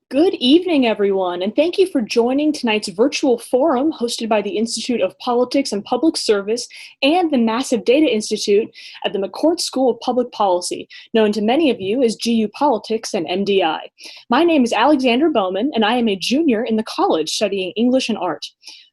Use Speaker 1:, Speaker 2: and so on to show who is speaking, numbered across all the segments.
Speaker 1: Good evening, everyone, and thank you for joining tonight's virtual forum hosted by the Institute of Politics and Public Service and the Massive Data Institute at the McCourt School of Public Policy, known to many of you as GU Politics and MDI. My name is Alexandra Bowman, and I am a junior in the college studying English and art.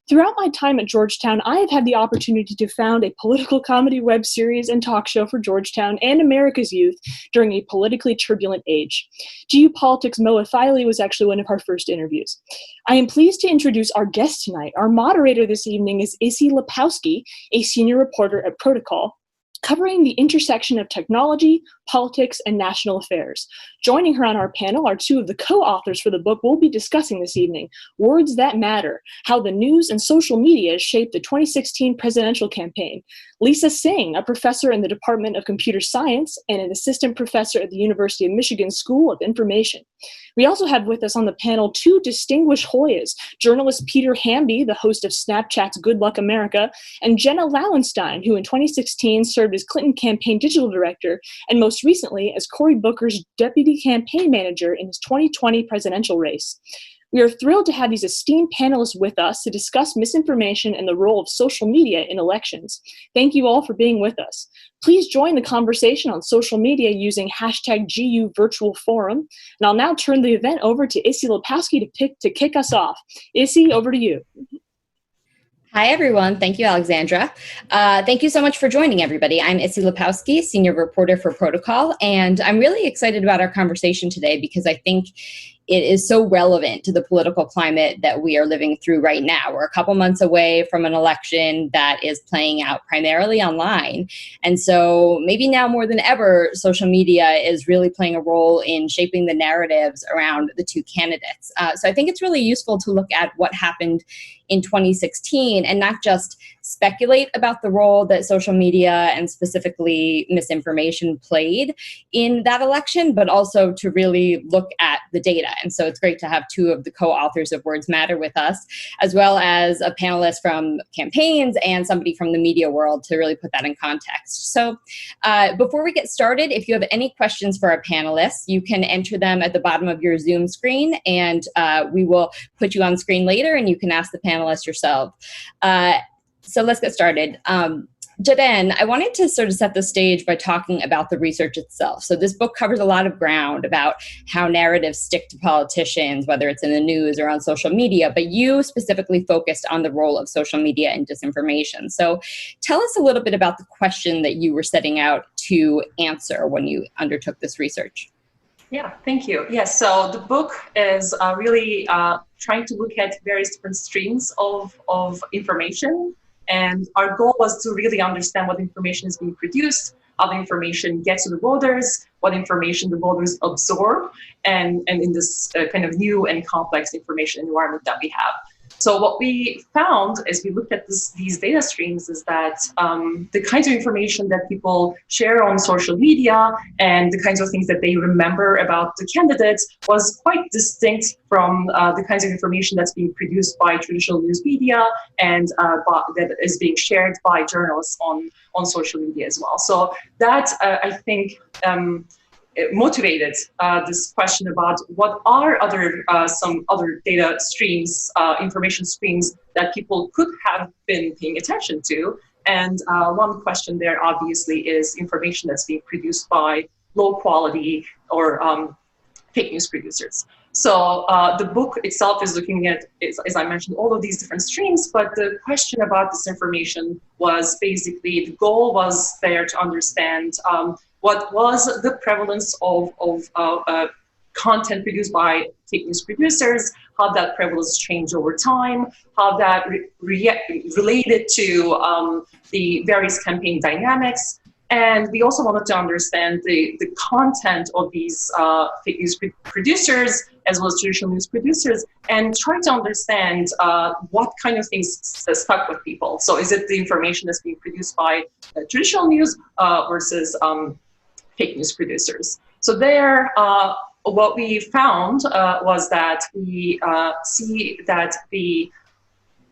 Speaker 1: Throughout my time at Georgetown, I have had the opportunity to found a political comedy web series and talk show for Georgetown and America's youth during a politically turbulent age. GU Politics' Moa Thiley was actually one of our first interviews. I am pleased to introduce our guest tonight. Our moderator this evening is Issy Lepowski, a senior reporter at Protocol, covering the intersection of technology, politics, and national affairs. Joining her on our panel are two of the co-authors for the book we'll be discussing this evening, Words That Matter, How the News and Social Media Shaped the 2016 Presidential Campaign. Lisa Singh, a professor in the Department of Computer Science and an assistant professor at the University of Michigan School of Information. We also have with us on the panel two distinguished Hoyas, journalist Peter Hamby, the host of Snapchat's Good Luck America, and Jenna Lauenstein, who in 2016 served as Clinton campaign digital director, and most recently as Cory Booker's deputy campaign manager in his 2020 presidential race. We are thrilled to have these esteemed panelists with us to discuss misinformation and the role of social media in elections. Thank you all for being with us. Please join the conversation on social media using hashtag GU Virtual Forum. And I'll now turn the event over to Issy Lepowski to kick us off. Issy, over to you.
Speaker 2: Hi, everyone. Thank you, Alexandra. Thank you so much for joining, everybody. I'm Issy Lepowski, senior reporter for Protocol, and I'm really excited about our conversation today because I think it is so relevant to the political climate that we are living through right now. We're a couple months away from an election that is playing out primarily online. And so maybe now more than ever, social media is really playing a role in shaping the narratives around the two candidates. So I think it's really useful to look at what happened in 2016 and not just speculate about the role that social media and specifically misinformation played in that election, but also to really look at the data. And so it's great to have two of the co-authors of Words Matter with us, as well as a panelist from campaigns and somebody from the media world to really put that in context. So before we get started, if you have any questions for our panelists, you can enter them at the bottom of your Zoom screen, and we will put you on screen later and you can ask the panelists yourself. So let's get started. Jaden, I wanted to sort of set the stage by talking about the research itself. So this book covers a lot of ground about how narratives stick to politicians, whether it's in the news or on social media, but you specifically focused on the role of social media and disinformation. So tell us a little bit about the question that you were setting out to answer when you undertook this research.
Speaker 3: Yeah, thank you. Yes, so the book is really trying to look at various different streams of information. And our goal was to really understand what information is being produced, how the information gets to the voters, what information the voters absorb, and in this kind of new and complex information environment that we have. So what we found as we looked at these data streams is that the kinds of information that people share on social media and the kinds of things that they remember about the candidates was quite distinct from the kinds of information that's being produced by traditional news media and that is being shared by journalists on social media as well. So that, I think, it motivated this question about what are some other data streams, information streams that people could have been paying attention to. And one question there obviously is information that's being produced by low quality or fake news producers. So the book itself is looking at, as I mentioned, all of these different streams, but the question about disinformation was basically, the goal was there to understand what was the prevalence of content produced by fake news producers, how that prevalence changed over time, how that related to the various campaign dynamics. And we also wanted to understand the content of these fake news producers, as well as traditional news producers, and try to understand what kind of things stuck with people. So is it the information that's being produced by traditional news versus fake news producers? So there, what we found was that we see that the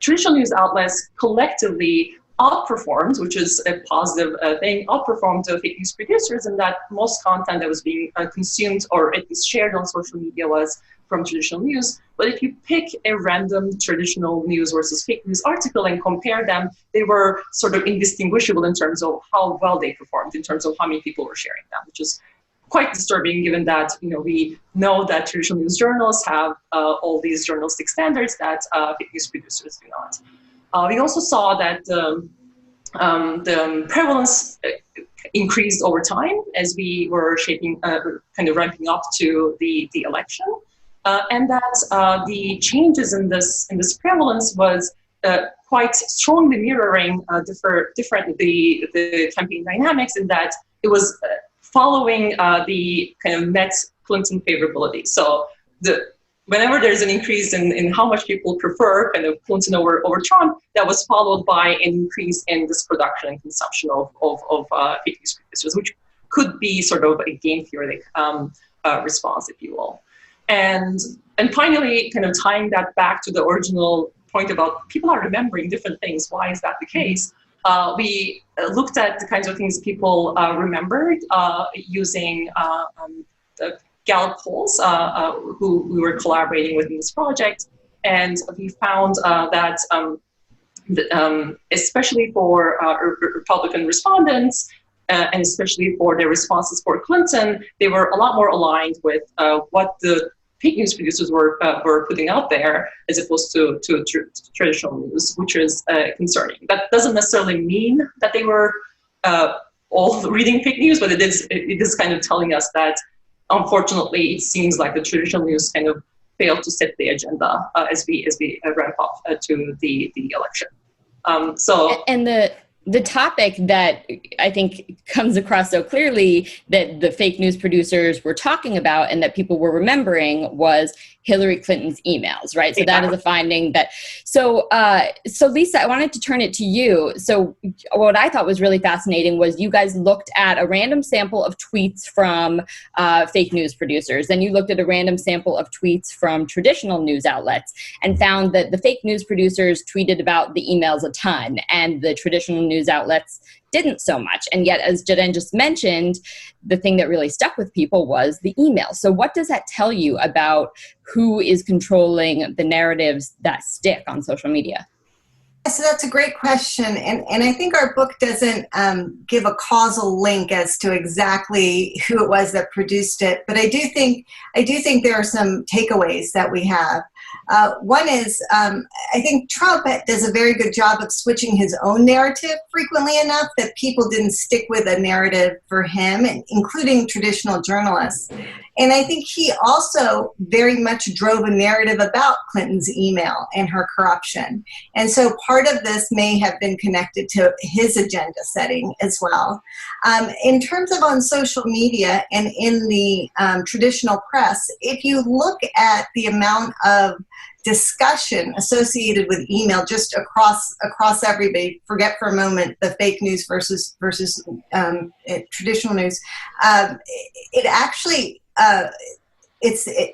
Speaker 3: traditional news outlets collectively outperformed, which is a positive thing, outperformed the fake news producers, and that most content that was being consumed or at least shared on social media was from traditional news. But if you pick a random traditional news versus fake news article and compare them, they were sort of indistinguishable in terms of how well they performed, in terms of how many people were sharing them, which is quite disturbing, given that we know that traditional news journals have all these journalistic standards that fake news producers do not. We also saw that the prevalence increased over time as we were kind of ramping up to the election, and that the changes in this prevalence was quite strongly mirroring the campaign dynamics, in that it was following the kind of Met Clinton favorability. So whenever there's an increase in how much people prefer kind of Clinton over Trump, that was followed by an increase in this production and consumption of fake news producers, which could be sort of a game theoretic response, if you will. And finally, kind of tying that back to the original point about people are remembering different things. Why is that the case? We looked at the kinds of things people remembered using the Gallup polls, who we were collaborating with in this project, and we found that especially for Republican respondents, and especially for their responses for Clinton, they were a lot more aligned with what the fake news producers were putting out there, as opposed to traditional news, which is concerning. That doesn't necessarily mean that they were all reading fake news, but it is kind of telling us that, unfortunately, it seems like the traditional news kind of failed to set the agenda as we ramp up to the election.
Speaker 2: And the topic that I think comes across so clearly that the fake news producers were talking about and that people were remembering was Hillary Clinton's emails, right? So that is a finding that, so Lisa, I wanted to turn it to you. So what I thought was really fascinating was you guys looked at a random sample of tweets from fake news producers, and you looked at a random sample of tweets from traditional news outlets and found that the fake news producers tweeted about the emails a ton and the traditional news outlets didn't so much. And yet, as Jaren just mentioned, the thing that really stuck with people was the email. So what does that tell you about who is controlling the narratives that stick on social media?
Speaker 4: So that's a great question. And I think our book doesn't give a causal link as to exactly who it was that produced it. But I do think there are some takeaways that we have. One is, I think Trump does a very good job of switching his own narrative frequently enough that people didn't stick with a narrative for him, including traditional journalists. And I think he also very much drove a narrative about Clinton's email and her corruption. And so part of this may have been connected to his agenda setting as well. In terms of on social media and in the traditional press, if you look at the amount of discussion associated with email just across everybody, forget for a moment the fake news versus traditional news, it actually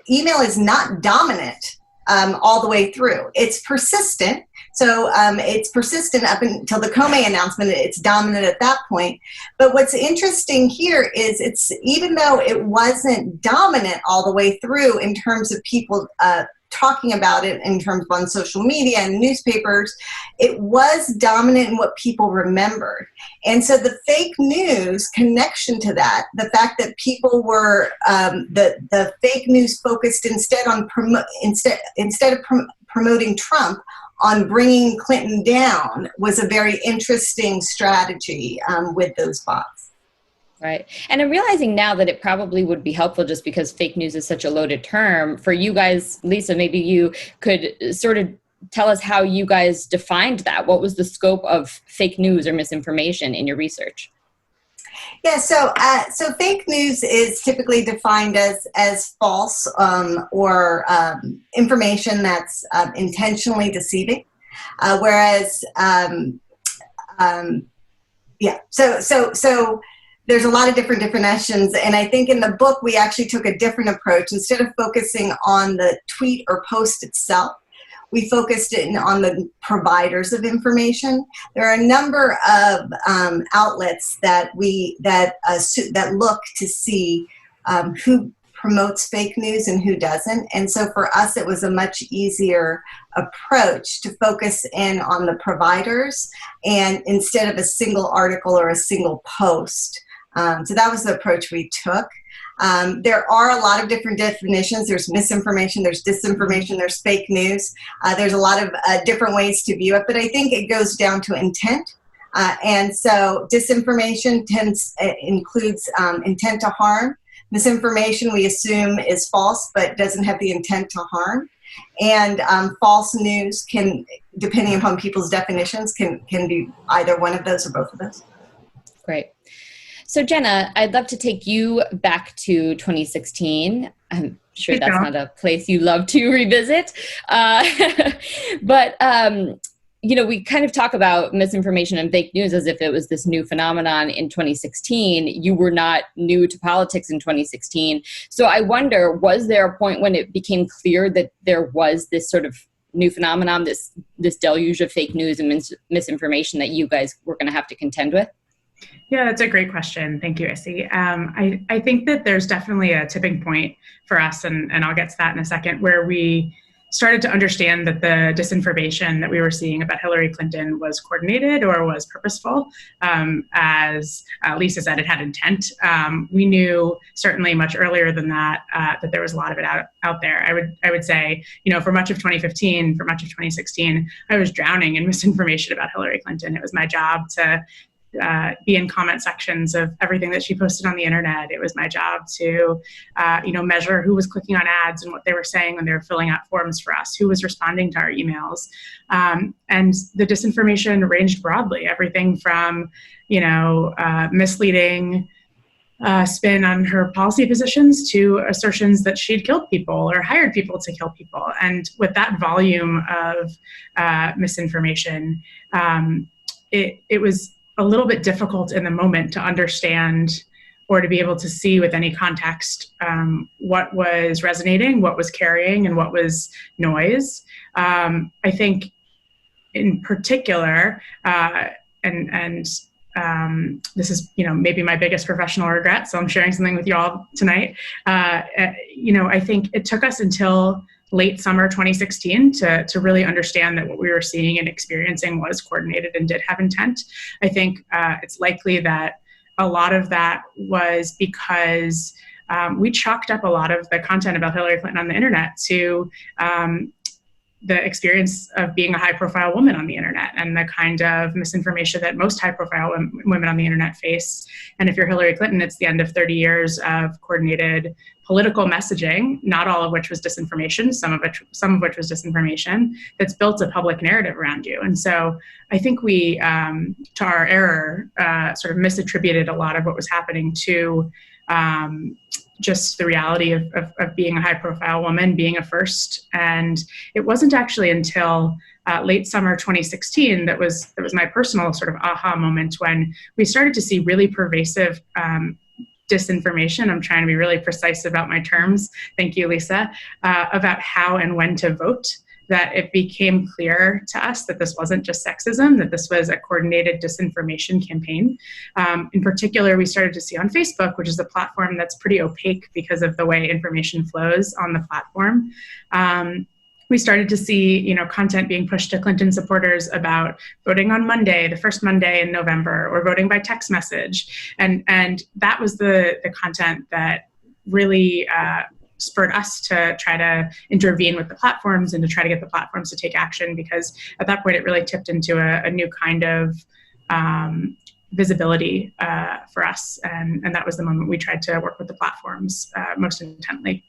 Speaker 4: email is not dominant all the way through. It's persistent. So it's persistent up until the Comey announcement. It's dominant at that point. But what's interesting here is even though it wasn't dominant all the way through in terms of people talking about it in terms of on social media and newspapers, it was dominant in what people remembered. And so the fake news connection to that, the fact that people were, the fake news focused instead of promoting Trump, on bringing Clinton down, was a very interesting strategy with those bots.
Speaker 2: Right. And I'm realizing now that it probably would be helpful, just because fake news is such a loaded term, for you guys, Lisa, maybe you could sort of tell us how you guys defined that. What was the scope of fake news or misinformation in your research?
Speaker 4: Yeah, so fake news is typically defined as false or information that's intentionally deceiving, whereas so there's a lot of different definitions, and I think in the book we actually took a different approach. Instead of focusing on the tweet or post itself, we focused on the providers of information. There are a number of outlets that look to see who promotes fake news and who doesn't. And so for us, it was a much easier approach to focus in on the providers and instead of a single article or a single post. So that was the approach we took. There are a lot of different definitions. There's misinformation, there's disinformation, there's fake news. There's a lot of different ways to view it, but I think it goes down to intent. And so disinformation includes intent to harm. Misinformation we assume is false but doesn't have the intent to harm. And false news can, depending upon people's definitions, can be either one of those or both of those.
Speaker 2: Great. So Jenna, I'd love to take you back to 2016. I'm sure that's not a place you love to revisit. But, we kind of talk about misinformation and fake news as if it was this new phenomenon in 2016. You were not new to politics in 2016. So I wonder, was there a point when it became clear that there was this sort of new phenomenon, this deluge of fake news and misinformation that you guys were going to have to contend with?
Speaker 5: Yeah, that's a great question. Thank you, Issy. I think that there's definitely a tipping point for us, and I'll get to that in a second, where we started to understand that the disinformation that we were seeing about Hillary Clinton was coordinated or was purposeful. As Lisa said, it had intent. We knew certainly much earlier than that that there was a lot of it out there. I would say, for much of 2015, for much of 2016, I was drowning in misinformation about Hillary Clinton. It was my job to be in comment sections of everything that she posted on the internet. It was my job to, measure who was clicking on ads and what they were saying when they were filling out forms for us, who was responding to our emails. And the disinformation ranged broadly, everything from, misleading spin on her policy positions to assertions that she'd killed people or hired people to kill people. And with that volume of misinformation, it was a little bit difficult in the moment to understand or to be able to see with any context what was resonating, what was carrying, and what was noise. I think in particular, and this is maybe my biggest professional regret, so I'm sharing something with you all tonight. I think it took us until late summer 2016 to really understand that what we were seeing and experiencing was coordinated and did have intent. I think it's likely that a lot of that was because we chalked up a lot of the content about Hillary Clinton on the internet to the experience of being a high-profile woman on the internet and the kind of misinformation that most high-profile women on the internet face. And if you're Hillary Clinton, it's the end of 30 years of coordinated political messaging, not all of which was disinformation, some of which was disinformation, that's built a public narrative around you. And so I think we, to our error, sort of misattributed a lot of what was happening to just the reality of being a high-profile woman, being a first. And it wasn't actually until late summer 2016 that was my personal sort of aha moment when we started to see really pervasive disinformation. I'm trying to be really precise about my terms. Thank you, Lisa. About how and when to vote, that it became clear to us that this wasn't just sexism, that this was a coordinated disinformation campaign. In particular, we started to see on Facebook, which is a platform that's pretty opaque because of the way information flows on the platform. We started to see, content being pushed to Clinton supporters about voting on Monday, the first Monday in November, or voting by text message. And that was the content that really spurred us to try to intervene with the platforms and to try to get the platforms to take action, because at that point it really tipped into a new kind of visibility for us. And that was the moment we tried to work with the platforms most intently.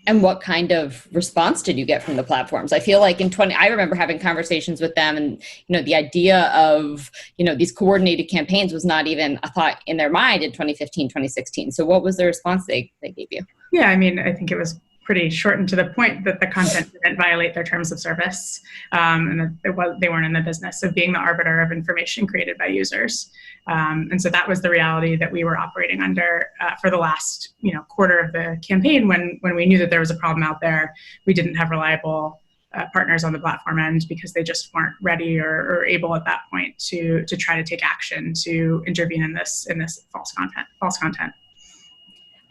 Speaker 2: And what kind of response did you get from the platforms? I feel like I remember having conversations with them, and the idea of these coordinated campaigns was not even a thought in their mind in 2015, 2016. So what was the response they gave you?
Speaker 5: Yeah, I think it was pretty short and to the point that the content didn't violate their terms of service, and that they weren't in the business of being the arbiter of information created by users. And so that was the reality that we were operating under for the last quarter of the campaign, when we knew that there was a problem out there. We didn't have reliable partners on the platform end because they just weren't ready or able at that point to try to take action to intervene in this false content.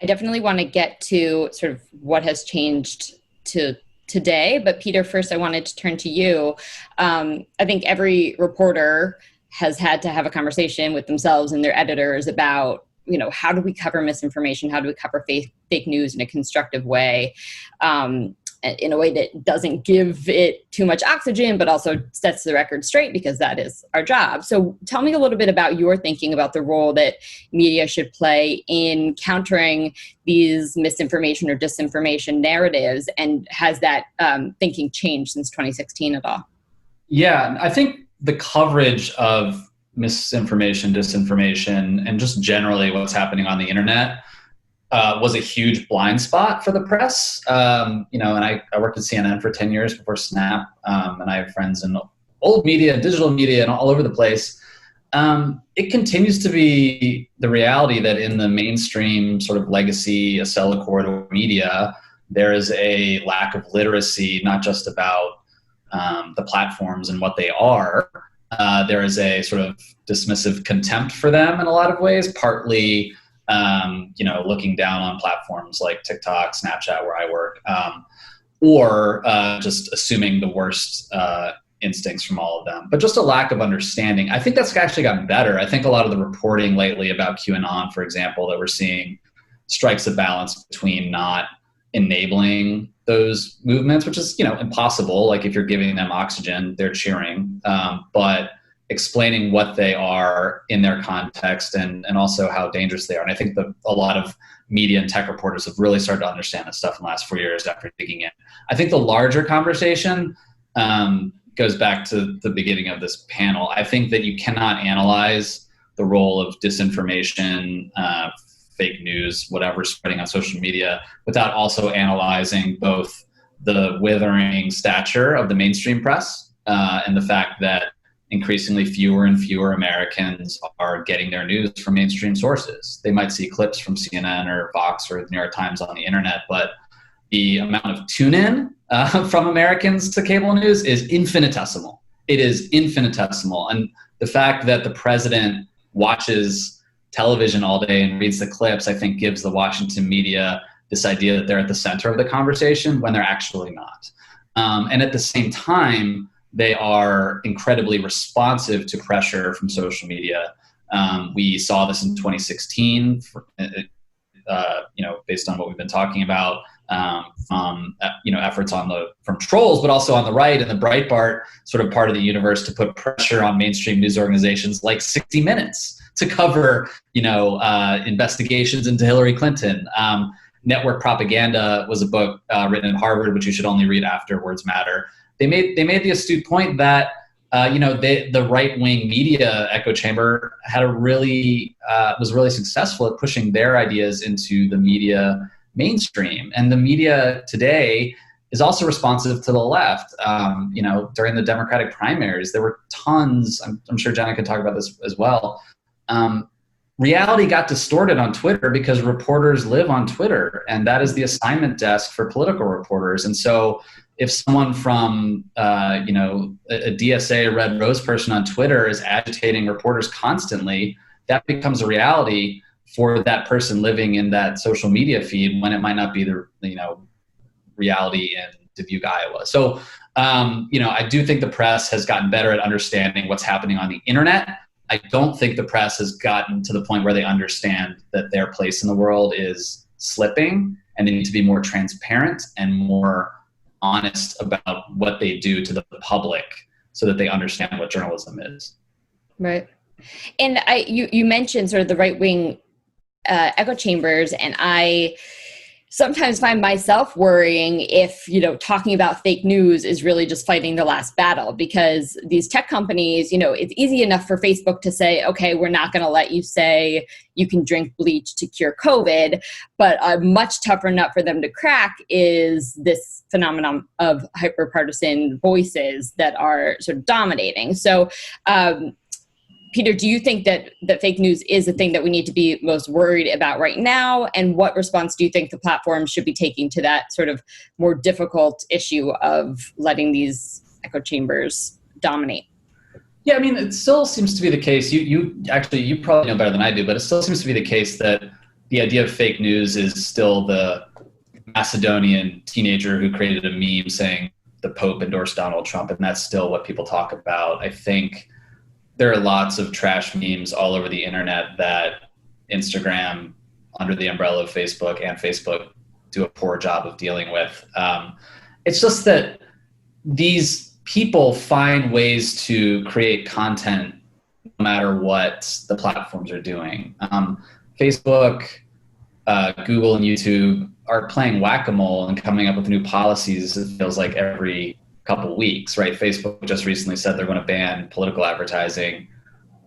Speaker 2: I definitely want to get to sort of what has changed to today. But Peter, first I wanted to turn to you. I think every reporter has had to have a conversation with themselves and their editors about, how do we cover misinformation? How do we cover fake news in a constructive way? In a way that doesn't give it too much oxygen, but also sets the record straight, because that is our job. So tell me a little bit about your thinking about the role that media should play in countering these misinformation or disinformation narratives, and has that thinking changed since 2016 at all?
Speaker 6: Yeah, I think the coverage of misinformation, disinformation, and just generally what's happening on the internet was a huge blind spot for the press. And I worked at CNN for 10 years before Snap, and I have friends in old media, digital media, and all over the place. It continues to be the reality that in the mainstream sort of legacy Acela corridor media, there is a lack of literacy, not just about the platforms and what they are. There is a sort of dismissive contempt for them in a lot of ways, partly looking down on platforms like TikTok, Snapchat, where I work, or just assuming the worst instincts from all of them, but just a lack of understanding. I think that's actually gotten better. I think a lot of the reporting lately about QAnon, for example, that we're seeing strikes a balance between not enabling those movements, which is, impossible. Like if you're giving them oxygen, they're cheering, but explaining what they are in their context and also how dangerous they are. And I think that a lot of media and tech reporters have really started to understand this stuff in the last 4 years after digging in. I think the larger conversation goes back to the beginning of this panel. I think that you cannot analyze the role of disinformation, fake news, whatever spreading on social media, without also analyzing both the withering stature of the mainstream press and the fact that increasingly fewer and fewer Americans are getting their news from mainstream sources. They might see clips from CNN or Fox or the New York Times on the internet, but the amount of tune-in from Americans to cable news is infinitesimal. It is infinitesimal. And the fact that the president watches television all day and reads the clips, I think gives the Washington media this idea that they're at the center of the conversation when they're actually not. And at the same time, they are incredibly responsive to pressure from social media. We saw this in 2016, based on what we've been talking about, efforts from trolls, but also on the right and the Breitbart sort of part of the universe to put pressure on mainstream news organizations like 60 Minutes to cover, investigations into Hillary Clinton. Network Propaganda was a book written at Harvard, which you should only read after Words Matter. They made the astute point that the right-wing media echo chamber was really successful at pushing their ideas into the media mainstream, and the media today is also responsive to the left. During the Democratic primaries, there were tons. I'm sure Jenna can talk about this as well. Reality got distorted on Twitter because reporters live on Twitter, and that is the assignment desk for political reporters. And so if someone from, a DSA Red Rose person on Twitter is agitating reporters constantly, that becomes a reality for that person living in that social media feed when it might not be the, reality in Dubuque, Iowa. So, I do think the press has gotten better at understanding what's happening on the internet. I don't think the press has gotten to the point where they understand that their place in the world is slipping, and they need to be more transparent and more honest about what they do to the public so that they understand what journalism is.
Speaker 2: Right. And you mentioned sort of the right-wing echo chambers, and I sometimes find myself worrying if, talking about fake news is really just fighting the last battle, because these tech companies, it's easy enough for Facebook to say, okay, we're not going to let you say you can drink bleach to cure COVID, but a much tougher nut for them to crack is this phenomenon of hyperpartisan voices that are sort of dominating. So, Peter, do you think that fake news is the thing that we need to be most worried about right now? And what response do you think the platforms should be taking to that sort of more difficult issue of letting these echo chambers dominate?
Speaker 6: Yeah, it still seems to be the case. You probably know better than I do, but it still seems to be the case that the idea of fake news is still the Macedonian teenager who created a meme saying the Pope endorsed Donald Trump, and that's still what people talk about. I think there are lots of trash memes all over the internet that Instagram, under the umbrella of Facebook, and Facebook do a poor job of dealing with. It's just that these people find ways to create content no matter what the platforms are doing. Facebook, Google, and YouTube are playing whack-a-mole and coming up with new policies, it feels like, every couple weeks, right? Facebook just recently said they're going to ban political advertising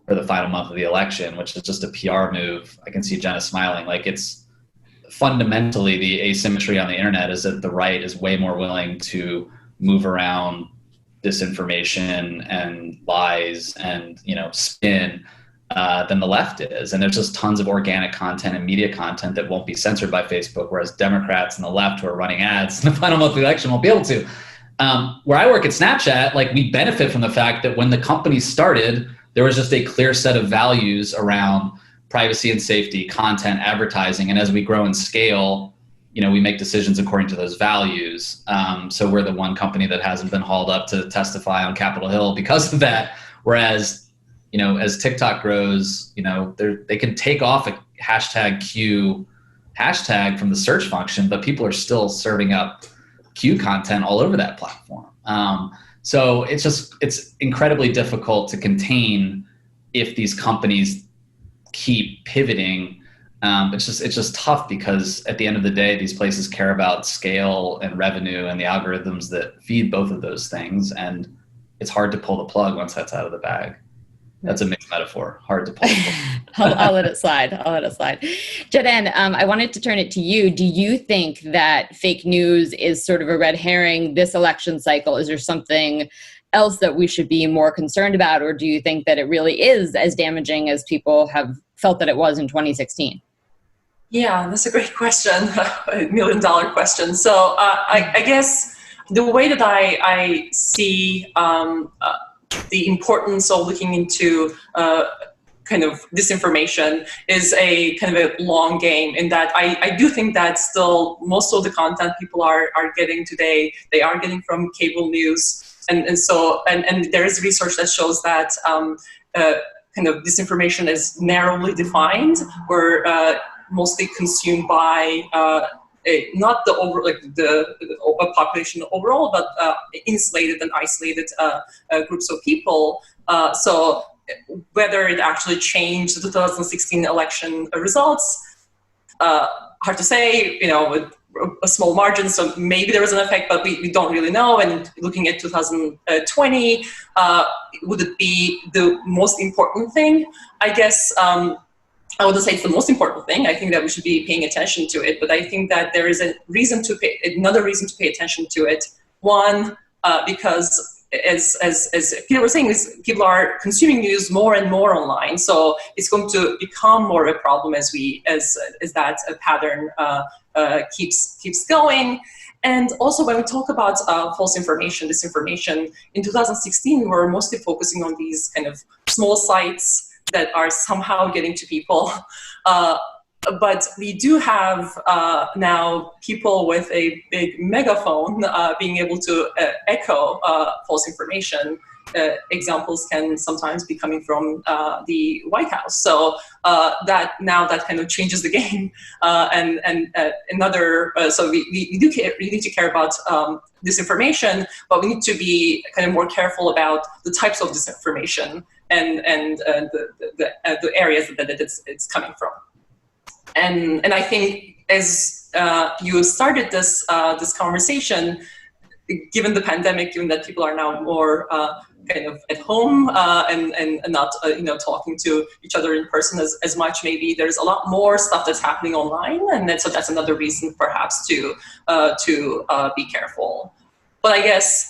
Speaker 6: for the final month of the election, which is just a PR move. I can see Jenna smiling. Like, it's fundamentally the asymmetry on the internet is that the right is way more willing to move around disinformation and lies and, spin than the left is. And there's just tons of organic content and media content that won't be censored by Facebook, whereas Democrats and the left who are running ads in the final month of the election won't be able to. Where I work at Snapchat, like, we benefit from the fact that when the company started, there was just a clear set of values around privacy and safety, content, advertising. And as we grow and scale, we make decisions according to those values. So we're the one company that hasn't been hauled up to testify on Capitol Hill because of that. Whereas, as TikTok grows, they can take off a #Q hashtag from the search function, but people are still serving up Q content all over that platform. So it's incredibly difficult to contain if these companies keep pivoting. It's just tough because at the end of the day, these places care about scale and revenue and the algorithms that feed both of those things. And it's hard to pull the plug once that's out of the bag. That's a mixed metaphor. Hard to pull.
Speaker 2: I'll let it slide. Jaden, I wanted to turn it to you. Do you think that fake news is sort of a red herring this election cycle? Is there something else that we should be more concerned about? Or do you think that it really is as damaging as people have felt that it was in 2016?
Speaker 3: Yeah, that's a great question. $1 million question. So I guess the way that I see the importance of looking into kind of disinformation is a kind of a long game, in that I do think that still most of the content people are getting today, they are getting from cable news. And so there is research that shows that kind of disinformation is narrowly defined, or mostly consumed by not the over, like the population overall, but insulated and isolated groups of people. So whether it actually changed the 2016 election results, hard to say. With a small margin, so maybe there was an effect, but we don't really know. And looking at 2020, would it be the most important thing? I guess I wouldn't say it's the most important thing. I think that we should be paying attention to it, but I think that there is another reason to pay attention to it. One, because as Peter was saying, is people are consuming news more and more online, so it's going to become more of a problem as that pattern keeps going. And also, when we talk about false information, disinformation, in 2016, we were mostly focusing on these kind of small sites that are somehow getting to people. But we do have now people with a big megaphone being able to echo false information. Examples can sometimes be coming from the White House. So that kind of changes the game. So we need to care about disinformation, but we need to be kind of more careful about the types of disinformation and the areas that it's coming from. And I think as you started this conversation, given the pandemic, given that people are now more kind of at home and not talking to each other in person as much, maybe there's a lot more stuff that's happening online, and so that's another reason perhaps to be careful. But I guess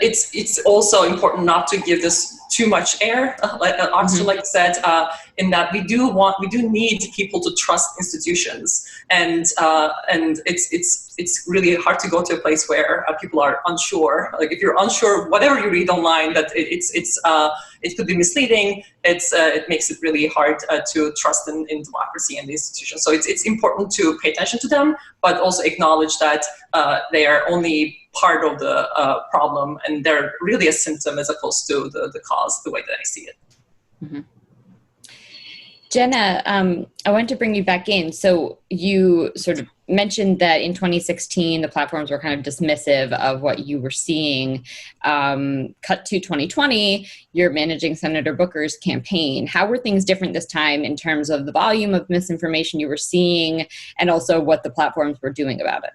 Speaker 3: it's also important not to give this too much air, like Oxford said, in that we do need people to trust institutions, and it's really hard to go to a place where people are unsure. Like if you're unsure of whatever you read online, that it could be misleading. It makes it really hard to trust in democracy and the institutions. So it's important to pay attention to them, but also acknowledge that they are only part of the problem, and they're really a symptom as opposed to the cause, the way that I see it.
Speaker 2: Mm-hmm. Jenna, I want to bring you back in. So you sort of mentioned that in 2016, the platforms were kind of dismissive of what you were seeing. Cut to 2020, you're managing Senator Booker's campaign. How were things different this time in terms of the volume of misinformation you were seeing, and also what the platforms were doing about it?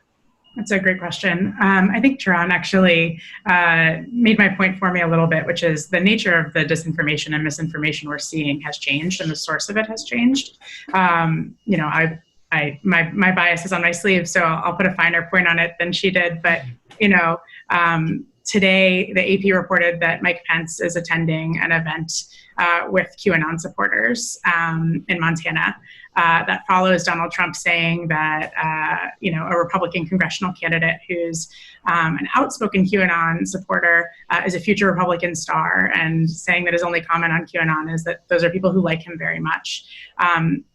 Speaker 5: That's a great question. I think Tehran actually made my point for me a little bit, which is the nature of the disinformation and misinformation we're seeing has changed, and the source of it has changed. My bias is on my sleeve, so I'll put a finer point on it than she did. But today, the AP reported that Mike Pence is attending an event with QAnon supporters in Montana. That follows Donald Trump saying that, a Republican congressional candidate who's an outspoken QAnon supporter is a future Republican star, and saying that his only comment on QAnon is that those are people who like him very much.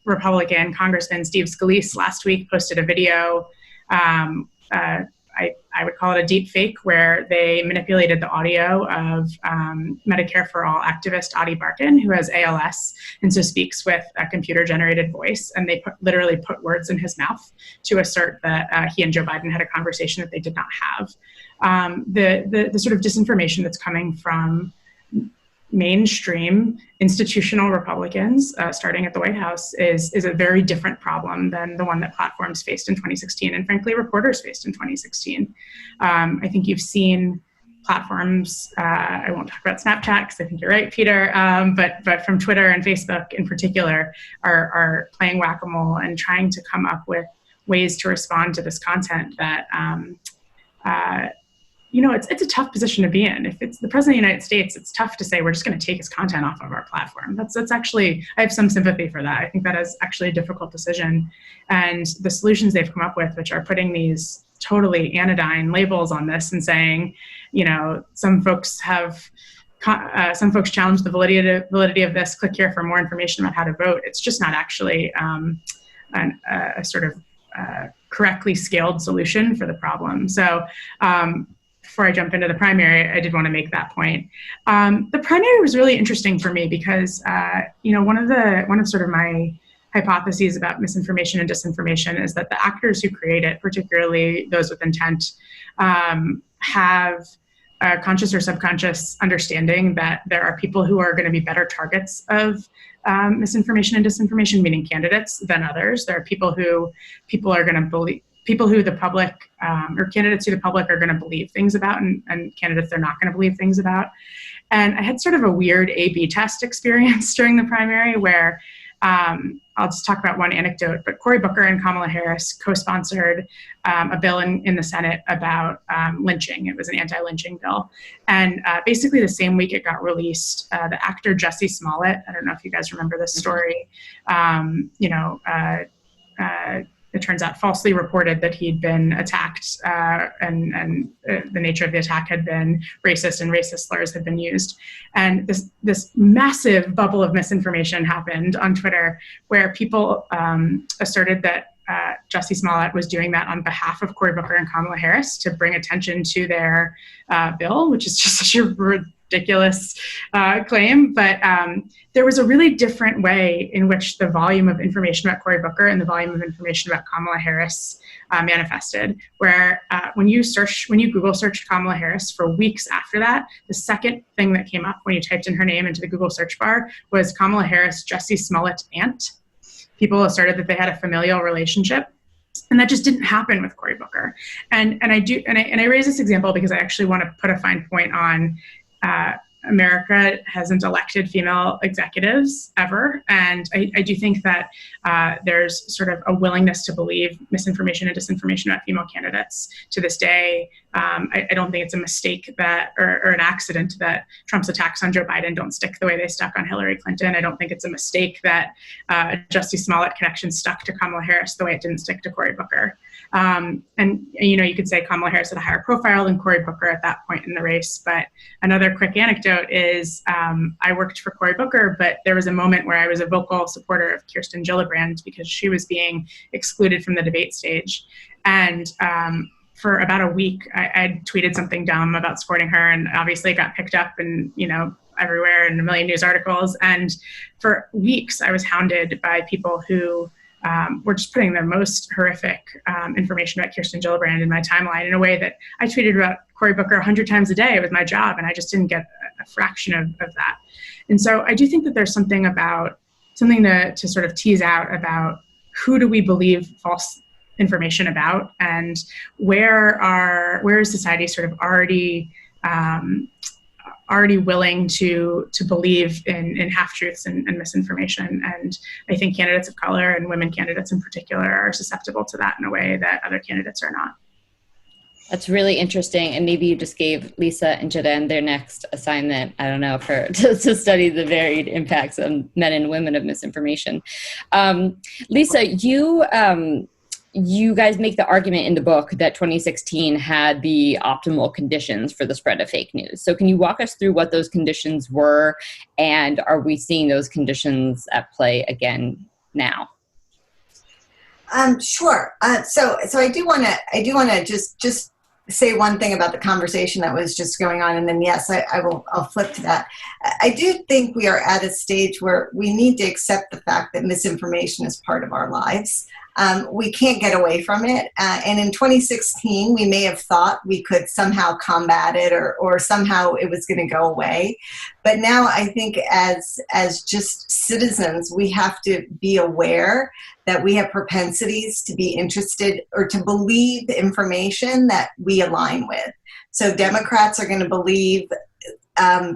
Speaker 5: Republican Congressman Steve Scalise last week posted a video, I would call it a deep fake, where they manipulated the audio of Medicare for All activist Adi Barkan, who has ALS and so speaks with a computer-generated voice, and they literally put words in his mouth to assert that he and Joe Biden had a conversation that they did not have. The sort of disinformation that's coming from mainstream institutional Republicans, starting at the White House, is a very different problem than the one that platforms faced in 2016, and frankly, reporters faced in 2016. I think you've seen platforms, I won't talk about Snapchat because I think you're right, Peter, but from Twitter and Facebook in particular are playing whack-a-mole and trying to come up with ways to respond to this content that it's a tough position to be in. If it's the president of the United States, it's tough to say we're just going to take his content off of our platform. That's actually, I have some sympathy for that. I think that is actually a difficult decision. And the solutions they've come up with, which are putting these totally anodyne labels on this and saying, some folks challenge the validity of this, click here for more information about how to vote. It's just not actually a sort of correctly scaled solution for the problem. So, before I jump into the primary, I did want to make that point. The primary was really interesting for me because, one of sort of my hypotheses about misinformation and disinformation is that the actors who create it, particularly those with intent, have a conscious or subconscious understanding that there are people who are going to be better targets of misinformation and disinformation, meaning candidates, than others. There are people who are going to believe, people who the public, or candidates who the public are going to believe things about, and candidates they're not going to believe things about. And I had sort of a weird A/B test experience during the primary where, I'll just talk about one anecdote, but Cory Booker and Kamala Harris co-sponsored a bill in the Senate about lynching. It was an anti-lynching bill. And basically the same week it got released, the actor Jussie Smollett, I don't know if you guys remember this story, it turns out falsely reported that he'd been attacked, and the nature of the attack had been racist, and racist slurs had been used. And this massive bubble of misinformation happened on Twitter, where people asserted that Jussie Smollett was doing that on behalf of Cory Booker and Kamala Harris to bring attention to their bill, which is just such a ridiculous claim. But there was a really different way in which the volume of information about Cory Booker and the volume of information about Kamala Harris manifested, where when you Google searched Kamala Harris for weeks after that, the second thing that came up when you typed in her name into the Google search bar was Kamala Harris, Jussie Smollett aunt. People asserted that they had a familial relationship. And that just didn't happen with Cory Booker. And I raise this example because I actually want to put a fine point on America hasn't elected female executives ever. And I do think that there's sort of a willingness to believe misinformation and disinformation about female candidates to this day. I don't think it's a mistake that, or an accident that Trump's attacks on Joe Biden don't stick the way they stuck on Hillary Clinton. I don't think it's a mistake that Jussie Smollett connection stuck to Kamala Harris the way it didn't stick to Cory Booker. And, you could say Kamala Harris had a higher profile than Cory Booker at that point in the race. But another quick anecdote is I worked for Cory Booker, but there was a moment where I was a vocal supporter of Kirsten Gillibrand because she was being excluded from the debate stage. And for about a week, I tweeted something dumb about supporting her, and obviously it got picked up and, everywhere in a million news articles. And for weeks, I was hounded by people who were just putting the most horrific information about Kirsten Gillibrand in my timeline in a way that I tweeted about Cory Booker 100 times a day. It was my job, and I just didn't get a fraction of that. And so I do think that there's something to sort of tease out about who do we believe false information about, and where is society sort of already willing to believe in half-truths and misinformation. And I think candidates of color and women candidates in particular are susceptible to that in a way that other candidates are not.
Speaker 2: That's really interesting. And maybe you just gave Lisa and Jaden their next assignment, I don't know, to study the varied impacts on men and women of misinformation. Lisa, you guys make the argument in the book that 2016 had the optimal conditions for the spread of fake news. So can you walk us through what those conditions were, and are we seeing those conditions at play again now?
Speaker 4: Sure. So I do want to just say one thing about the conversation that was just going on, and then yes, I'll flip to that. I do think we are at a stage where we need to accept the fact that misinformation is part of our lives. We can't get away from it. And in 2016, we may have thought we could somehow combat it or somehow it was going to go away. But now I think as just citizens, we have to be aware that we have propensities to be interested or to believe information that we align with. So Democrats are going to believe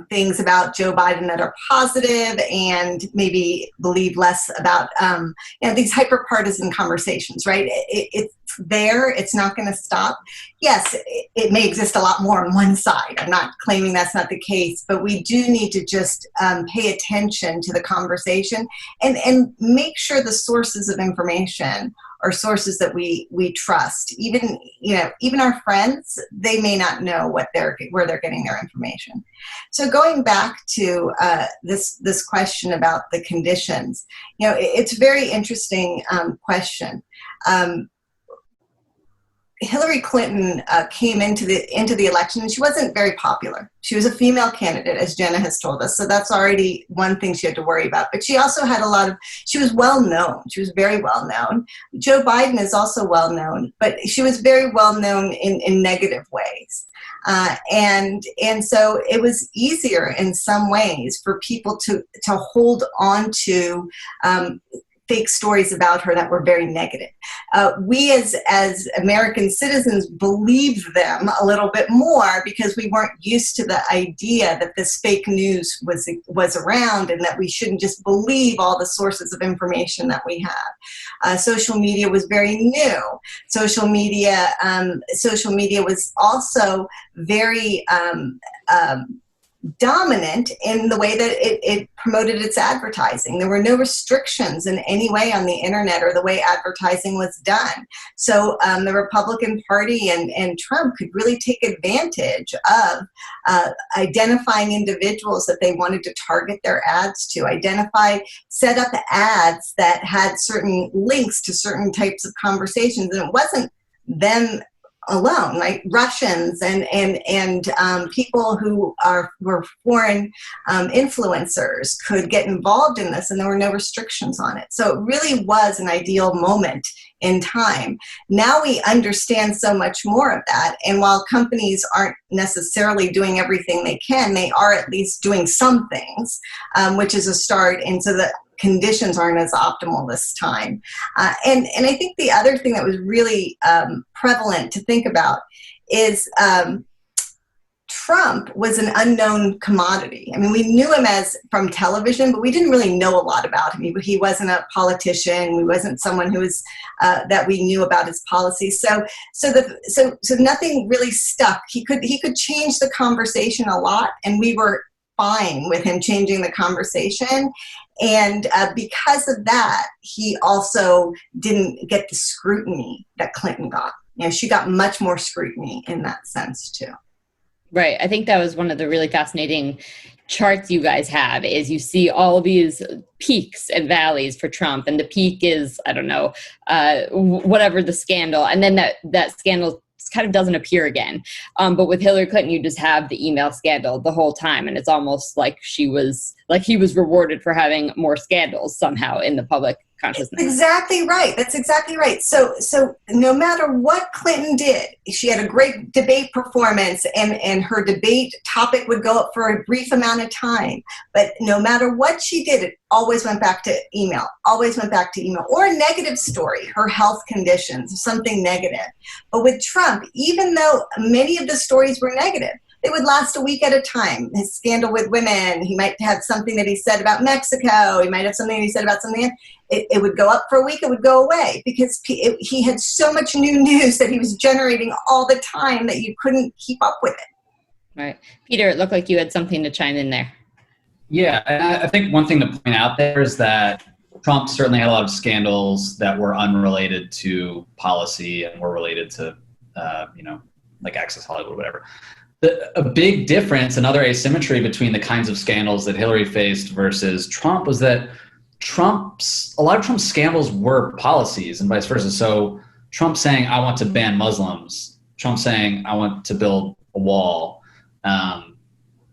Speaker 4: things about Joe Biden that are positive, and maybe believe less about these hyper-partisan conversations, right? It's there. It's not going to stop. Yes, it may exist a lot more on one side. I'm not claiming that's not the case, but we do need to just pay attention to the conversation and make sure the sources of information are sources that we trust. Even our friends, they may not know where they're getting their information. So going back to this question about the conditions, it's a very interesting question. Hillary Clinton came into the election, and she wasn't very popular. She was a female candidate, as Jenna has told us, so that's already one thing she had to worry about. But she also had she was well known. She was very well known. Joe Biden is also well known, but she was very well known in negative ways. And so it was easier in some ways for people to hold on to fake stories about her that were very negative. We as American citizens believed them a little bit more because we weren't used to the idea that this fake news was around, and that we shouldn't just believe all the sources of information that we have. Social media was very new. Social media was also very dominant in the way that it promoted its advertising. There were no restrictions in any way on the internet or the way advertising was done. So the Republican Party and Trump could really take advantage of identifying individuals that they wanted to target their ads to, set up ads that had certain links to certain types of conversations. And it wasn't them alone, like Russians and people who were foreign influencers could get involved in this, and there were no restrictions on it. So it really was an ideal moment in time. Now we understand so much more of that, and while companies aren't necessarily doing everything they can, they are at least doing some things, which is a start. And so the conditions aren't as optimal this time. And I think the other thing that was really prevalent to think about is Trump was an unknown commodity. I mean, we knew him from television, but we didn't really know a lot about him. He wasn't a politician. He wasn't someone who was that we knew about his policies. So nothing really stuck. He could change the conversation a lot, and we were fine with him changing the conversation. And because of that, he also didn't get the scrutiny that Clinton got. She got much more scrutiny in that sense too.
Speaker 2: Right. I think that was one of the really fascinating charts you guys have, is you see all these peaks and valleys for Trump, and the peak is, I don't know, whatever the scandal, and then that scandal kind of doesn't appear again. But with Hillary Clinton, you just have the email scandal the whole time, and it's almost like he was rewarded for having more scandals somehow in the public consciousness.
Speaker 4: Exactly right. That's exactly right. So no matter what Clinton did, she had a great debate performance, and her debate topic would go up for a brief amount of time. But no matter what she did, it always went back to email, or a negative story, her health conditions, something negative. But with Trump, even though many of the stories were negative, they would last a week at a time. His scandal with women, he might have something that he said about Mexico, he might have something that he said about something. It would go up for a week, it would go away, because he had so much new news that he was generating all the time that you couldn't keep up with it.
Speaker 2: Right. Peter, it looked like you had something to chime in there.
Speaker 6: Yeah, and I think one thing to point out there is that Trump certainly had a lot of scandals that were unrelated to policy and were related to, like Access Hollywood or whatever. A big difference, another asymmetry between the kinds of scandals that Hillary faced versus Trump, was that a lot of Trump's scandals were policies and vice versa. So Trump saying, I want to ban Muslims, Trump saying, I want to build a wall,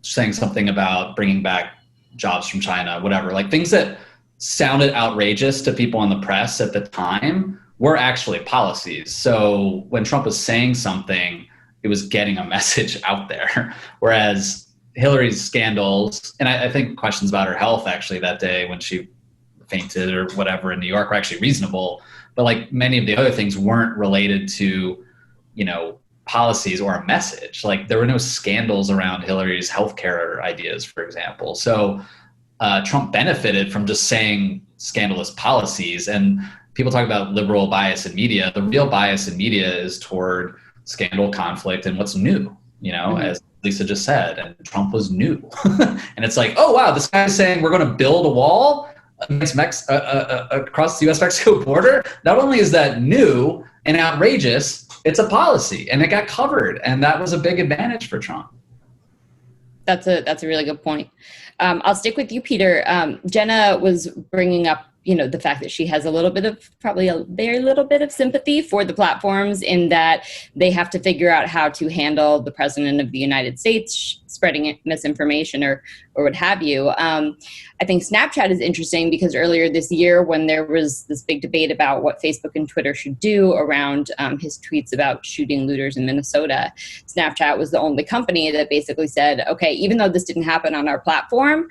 Speaker 6: saying something about bringing back jobs from China, whatever, like things that sounded outrageous to people in the press at the time were actually policies. So when Trump was saying something, it was getting a message out there. Whereas Hillary's scandals, and I think questions about her health actually that day when she fainted or whatever in New York were actually reasonable. But like many of the other things weren't related to, policies or a message. Like there were no scandals around Hillary's healthcare ideas, for example. So Trump benefited from just saying scandalous policies. And people talk about liberal bias in media. The real bias in media is toward scandal, conflict, and what's new, as Lisa just said, and Trump was new. And it's like, oh, wow, this guy's saying we're going to build a wall against across the U.S.-Mexico border. Not only is that new and outrageous, it's a policy, and it got covered, and that was a big advantage for Trump.
Speaker 2: That's a really good point. I'll stick with you, Peter. Jenna was bringing up the fact that she has probably a very little bit of sympathy for the platforms, in that they have to figure out how to handle the president of the United States spreading misinformation or what have you. I think Snapchat is interesting because earlier this year, when there was this big debate about what Facebook and Twitter should do around his tweets about shooting looters in Minnesota, Snapchat was the only company that basically said, okay, even though this didn't happen on our platform,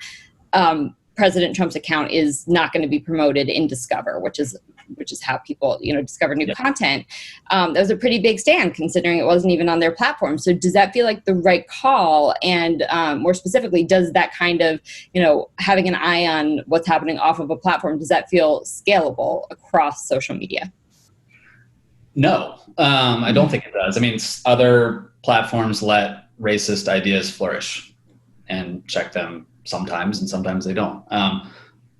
Speaker 2: President Trump's account is not going to be promoted in Discover, which is how people, discover new content. That was a pretty big stand, considering it wasn't even on their platform. So does that feel like the right call? And more specifically, does that kind of, having an eye on what's happening off of a platform, does that feel scalable across social media?
Speaker 6: No, I don't think it does. I mean, other platforms let racist ideas flourish and check them sometimes, and sometimes they don't.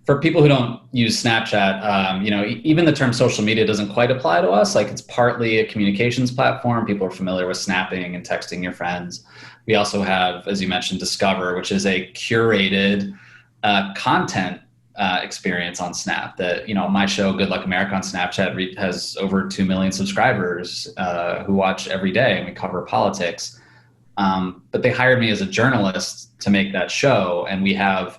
Speaker 6: For people who don't use Snapchat, even the term social media doesn't quite apply to us. Like, it's partly a communications platform. People are familiar with snapping and texting your friends. We also have, as you mentioned, Discover, which is a curated content experience on Snap. That, my show, Good Luck America, on Snapchat has over 2 million subscribers who watch every day, and we cover politics. But they hired me as a journalist to make that show, and we have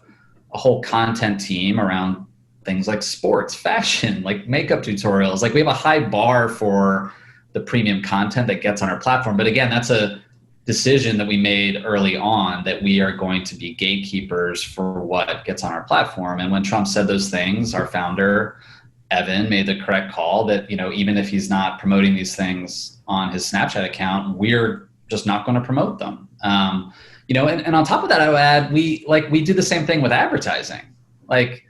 Speaker 6: a whole content team around things like sports, fashion, like makeup tutorials. Like, we have a high bar for the premium content that gets on our platform. But again, that's a decision that we made early on, that we are going to be gatekeepers for what gets on our platform. And when Trump said those things, our founder, Evan, made the correct call that, even if he's not promoting these things on his Snapchat account, we're just not going to promote them. And on top of that, I would add, we do the same thing with advertising. Like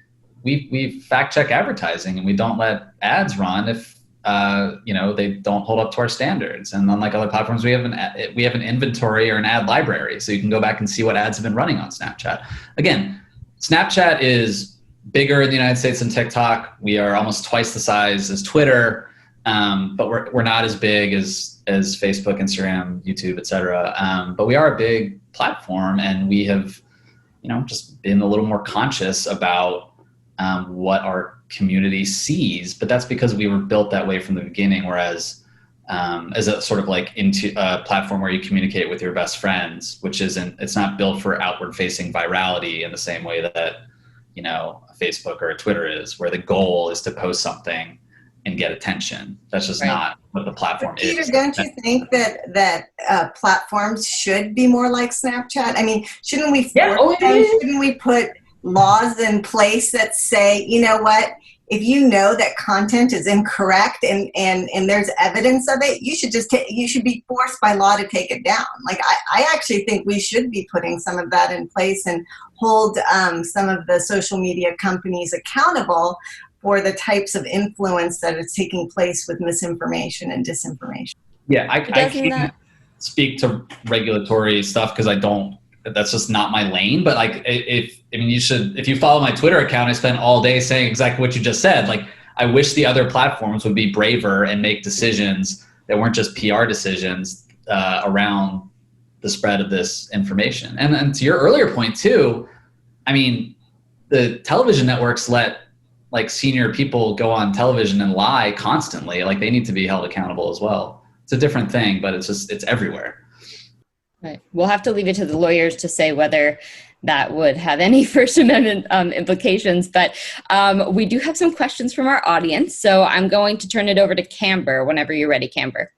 Speaker 6: we fact check advertising, and we don't let ads run if they don't hold up to our standards. And unlike other platforms, we have an inventory or an ad library, so you can go back and see what ads have been running on Snapchat. Again, Snapchat is bigger in the United States than TikTok. We are almost twice the size as Twitter, but we're not as big as Facebook, Instagram, YouTube, etc. But we are a big platform, and we have, just been a little more conscious about what our community sees. But that's because we were built that way from the beginning. Whereas as a sort of like into a platform where you communicate with your best friends, it's not built for outward facing virality in the same way that, a Facebook or a Twitter is, where the goal is to post something and get attention. That's just not what the platform is.
Speaker 4: Peter, don't you think that platforms should be more like Snapchat? I mean, shouldn't we force them? Shouldn't we put laws in place that say, you know what, if you know that content is incorrect and there's evidence of it, you should be forced by law to take it down. Like I actually think we should be putting some of that in place and hold some of the social media companies accountable for the types of influence that is taking place with misinformation and disinformation.
Speaker 6: Yeah, I can't speak to regulatory stuff because that's just not my lane. But like, if you follow my Twitter account, I spend all day saying exactly what you just said. Like, I wish the other platforms would be braver and make decisions that weren't just PR decisions around the spread of this information. And to your earlier point too, I mean, the television networks let like senior people go on television and lie constantly. Like, they need to be held accountable as well. It's a different thing, but it's everywhere.
Speaker 2: Right. We'll have to leave it to the lawyers to say whether that would have any First Amendment implications. But we do have some questions from our audience. So I'm going to turn it over to Camber whenever you're ready, Camber.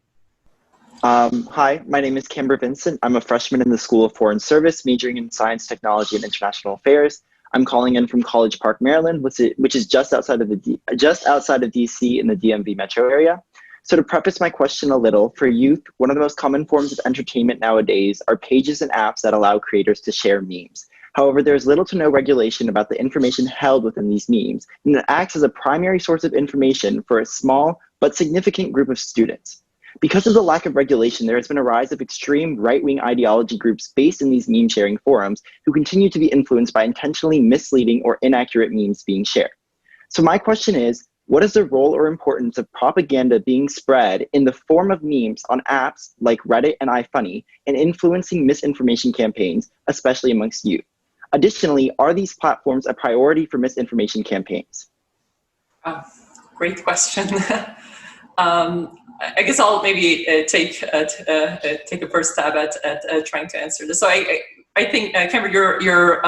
Speaker 7: Hi, my name is Camber Vincent. I'm a freshman in the School of Foreign Service, majoring in Science, Technology, and International Affairs. I'm calling in from College Park, Maryland, which is just outside of DC in the DMV metro area. So to preface my question a little, for youth, one of the most common forms of entertainment nowadays are pages and apps that allow creators to share memes. However, there's little to no regulation about the information held within these memes, and it acts as a primary source of information for a small but significant group of students. Because of the lack of regulation, there has been a rise of extreme right-wing ideology groups based in these meme-sharing forums who continue to be influenced by intentionally misleading or inaccurate memes being shared. So my question is, what is the role or importance of propaganda being spread in the form of memes on apps like Reddit and iFunny in influencing misinformation campaigns, especially amongst youth? Additionally, are these platforms a priority for misinformation campaigns?
Speaker 3: Great question. I guess I'll maybe take a first stab at trying to answer this. So I think, Camber, you're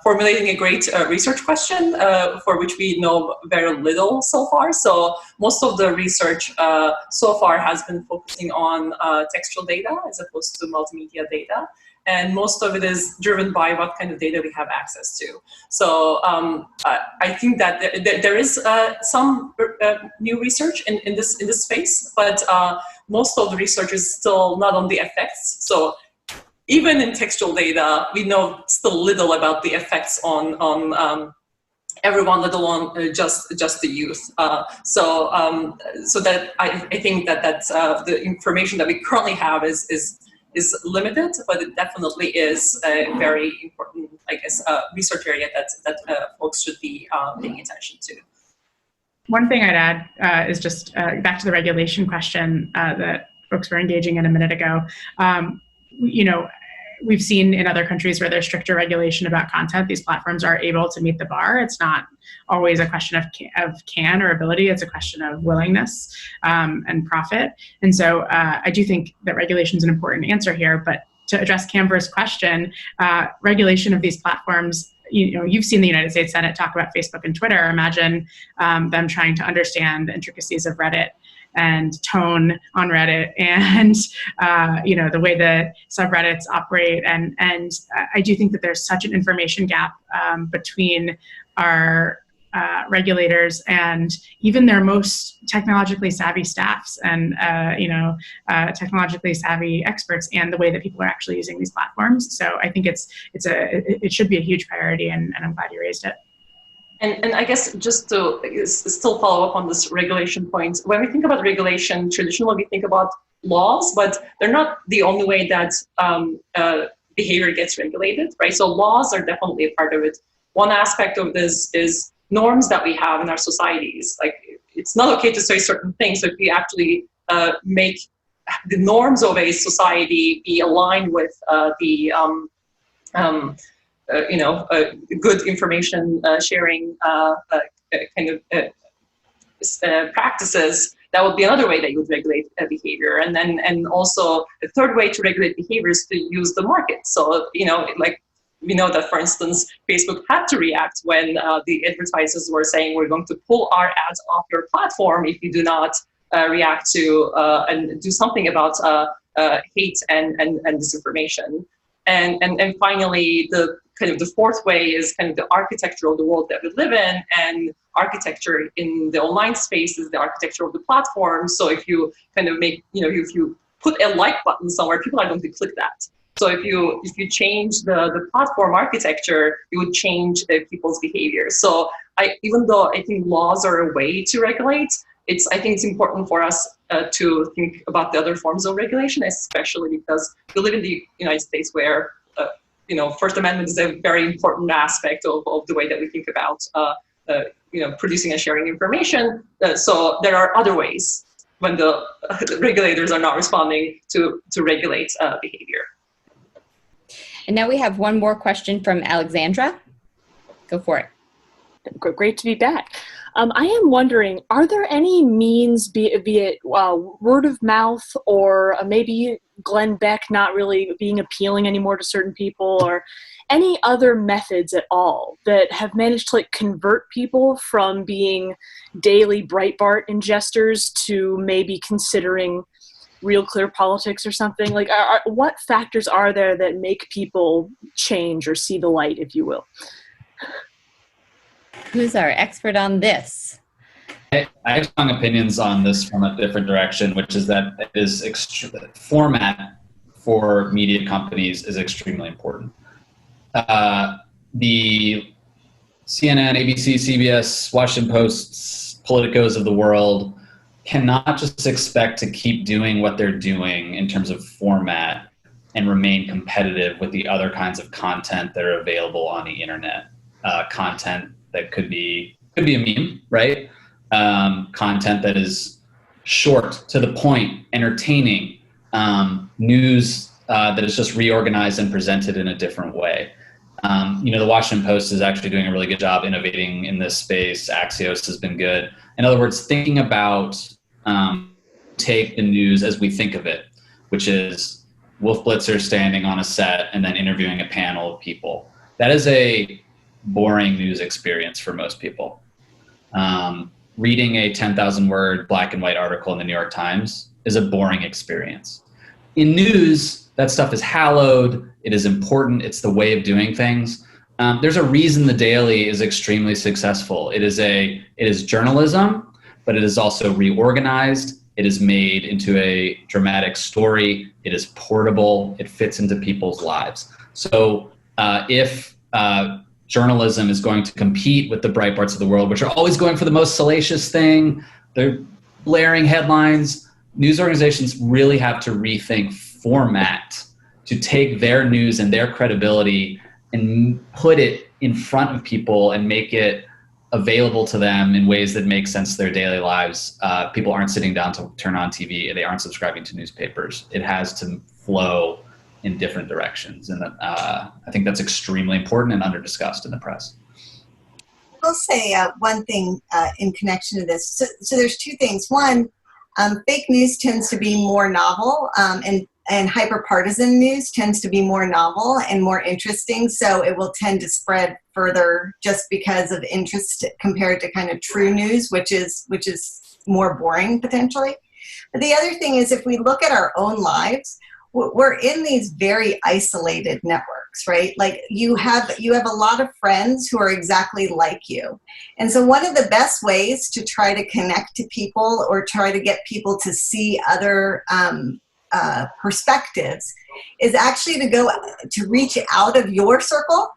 Speaker 3: formulating a great research question for which we know very little so far. So most of the research so far has been focusing on textual data as opposed to multimedia data. And most of it is driven by what kind of data we have access to. So I think that there is some new research in this space, but most of the research is still not on the effects. So even in textual data, we know still little about the effects on everyone, let alone just the youth. So that I think that the information that we currently have is limited, but it definitely is a very important, I guess, research area that folks should be paying attention to.
Speaker 5: One thing I'd add is just back to the regulation question that folks were engaging in a minute ago. We've seen in other countries where there's stricter regulation about content, these platforms are able to meet the bar. It's not always a question of can or ability, it's a question of willingness and profit. And so I do think that regulation is an important answer here, but to address Camber's question, regulation of these platforms, you've seen the United States Senate talk about Facebook and Twitter. Imagine them trying to understand the intricacies of Reddit and tone on Reddit and the way the subreddits operate. And I do think that there's such an information gap between our regulators and even their most technologically savvy staffs and technologically savvy experts and the way that people are actually using these platforms. So I think it should be a huge priority, and I'm glad you raised it.
Speaker 3: And I guess just to still follow up on this regulation point, when we think about regulation, traditionally we think about laws, but they're not the only way that behavior gets regulated, right? So laws are definitely a part of it. One aspect of this is norms that we have in our societies. Like, it's not okay to say certain things, so if we actually make the norms of a society be aligned with good information sharing practices, that would be another way that you would regulate behavior. And also the third way to regulate behavior is to use the market. So, we know that, for instance, Facebook had to react when the advertisers were saying, we're going to pull our ads off your platform if you do not react to and do something about hate and disinformation. And finally, the fourth way is kind of the architecture of the world that we live in, and architecture in the online space is the architecture of the platform. So if you kind of make, if you put a like button somewhere, people are going to click that. So if you change the platform architecture, you would change people's behavior. So even though I think laws are a way to regulate, I think it's important for us to think about the other forms of regulation, especially because we live in the United States where First Amendment is a very important aspect of the way that we think about producing and sharing information. So there are other ways when the regulators are not responding to regulate behavior.
Speaker 2: And now we have one more question from Alexandra. Go for it.
Speaker 1: Great to be back. I am wondering, are there any means, be it word of mouth or maybe Glenn Beck not really being appealing anymore to certain people, or any other methods at all that have managed to convert people from being daily Breitbart ingesters to maybe considering Real Clear Politics or something? What factors are there that make people change or see the light, if you will?
Speaker 2: Who's our expert on this?
Speaker 6: I have strong opinions on this from a different direction, which is that format for media companies is extremely important. The CNN, ABC, CBS, Washington Posts, Politicos of the world cannot just expect to keep doing what they're doing in terms of format and remain competitive with the other kinds of content that are available on the internet. Content that could be a meme, right? Content that is short, to the point, entertaining, news that is just reorganized and presented in a different way. The Washington Post is actually doing a really good job innovating in this space. Axios has been good. In other words, thinking about take the news as we think of it, which is Wolf Blitzer standing on a set and then interviewing a panel of people. That is a boring news experience for most people. Reading a 10,000 word black and white article in the New York Times is a boring experience. In news, that stuff is hallowed. It is important. It's the way of doing things. There's a reason The Daily is extremely successful. It is journalism, but it is also reorganized. It is made into a dramatic story. It is portable. It fits into people's lives. So if journalism is going to compete with the Breitbarts of the world, which are always going for the most salacious thing, they're blaring headlines, news organizations really have to rethink format to take their news and their credibility and put it in front of people and make it available to them in ways that make sense to their daily lives. People aren't sitting down to turn on TV. They aren't subscribing to newspapers. It has to flow in different directions. And I think that's extremely important and under-discussed in the press.
Speaker 4: I'll say one thing in connection to this. So there's two things. One, fake news tends to be more novel, and hyper-partisan news tends to be more novel and more interesting. So it will tend to spread further just because of interest compared to kind of true news, which is more boring potentially. But the other thing is, if we look at our own lives, we're in these very isolated networks, right? Like you have a lot of friends who are exactly like you. And so one of the best ways to try to connect to people or try to get people to see other perspectives is actually to reach out of your circle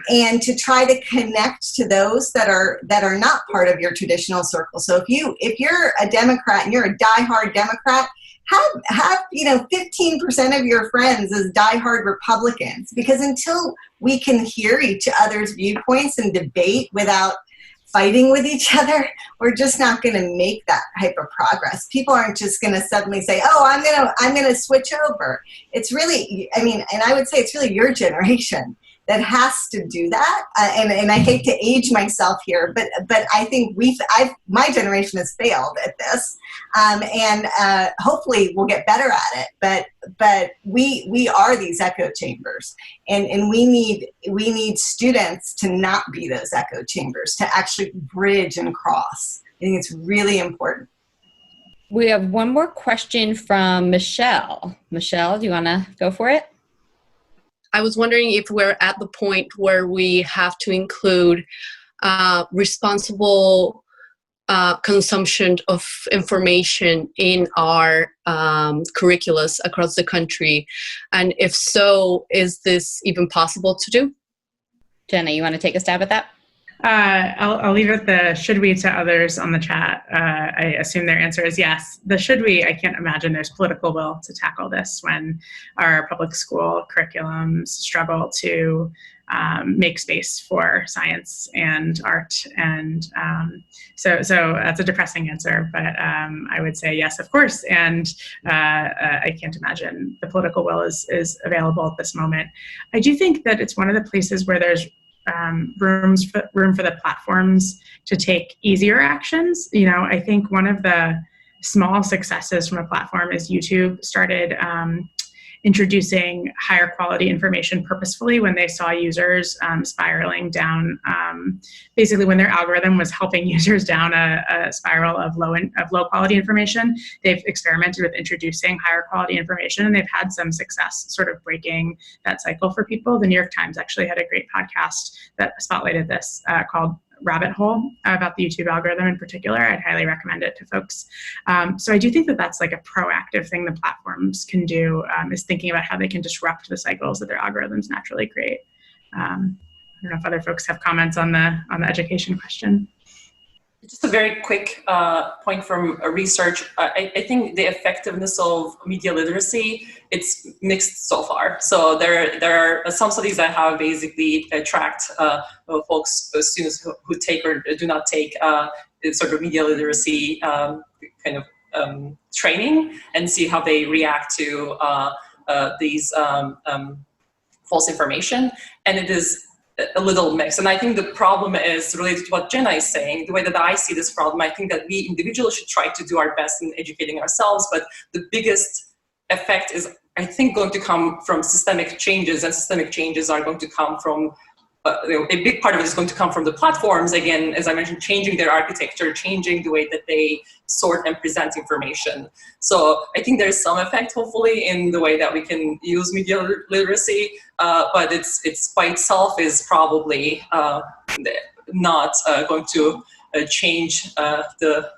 Speaker 4: and to try to connect to those that are not part of your traditional circle. So if you're a Democrat and you're a diehard Democrat, have 15% of your friends as diehard Republicans, because until we can hear each other's viewpoints and debate without fighting with each other, we're just not going to make that type of progress. People aren't just going to suddenly say, "Oh, I'm going to switch over." It's really, and I would say it's really your generation that has to do that. And I hate to age myself here, but I think my generation has failed at this, and hopefully we'll get better at it. But we are these echo chambers, and we need students to not be those echo chambers, to actually bridge and cross. I think it's really important.
Speaker 2: We have one more question from Michelle. Michelle, do you want to go for it?
Speaker 8: I was wondering if we're at the point where we have to include responsible consumption of information in our curriculums across the country. And if so, is this even possible to do?
Speaker 2: Jenna, you want to take a stab at that?
Speaker 5: I'll leave it the should we to others on the chat. I assume their answer is yes. The should we, I can't imagine there's political will to tackle this when our public school curriculums struggle to make space for science and art. And so that's a depressing answer, but I would say yes, of course. And I can't imagine the political will is available at this moment. I do think that it's one of the places where there's room for the platforms to take easier actions. I think one of the small successes from a platform is YouTube started introducing higher quality information purposefully when they saw users spiraling down, basically when their algorithm was helping users down a spiral of low quality information. They've experimented with introducing higher quality information, and they've had some success sort of breaking that cycle for people. The New York Times actually had a great podcast that spotlighted this called Rabbit Hole about the YouTube algorithm in particular. I'd highly recommend it to folks. So I do think that that's like a proactive thing the platforms can do, is thinking about how they can disrupt the cycles that their algorithms naturally create. I don't know if other folks have comments on the education question.
Speaker 3: Just a very quick point from research. I think the effectiveness of media literacy, it's mixed so far. So there are some studies that have basically tracked students who take or do not take sort of media literacy kind of training, and see how they react to these false information. And it is a little mix. And I think the problem is related to what Jenna is saying. The way that I see this problem, I think that we individuals should try to do our best in educating ourselves, but the biggest effect is, I think, going to come from systemic changes, and systemic changes are going to come from a big part of it is going to come from the platforms, again, as I mentioned, changing their architecture, changing the way that they sort and present information. So I think there's some effect, hopefully, in the way that we can use media literacy, but it's by itself is probably not going to change the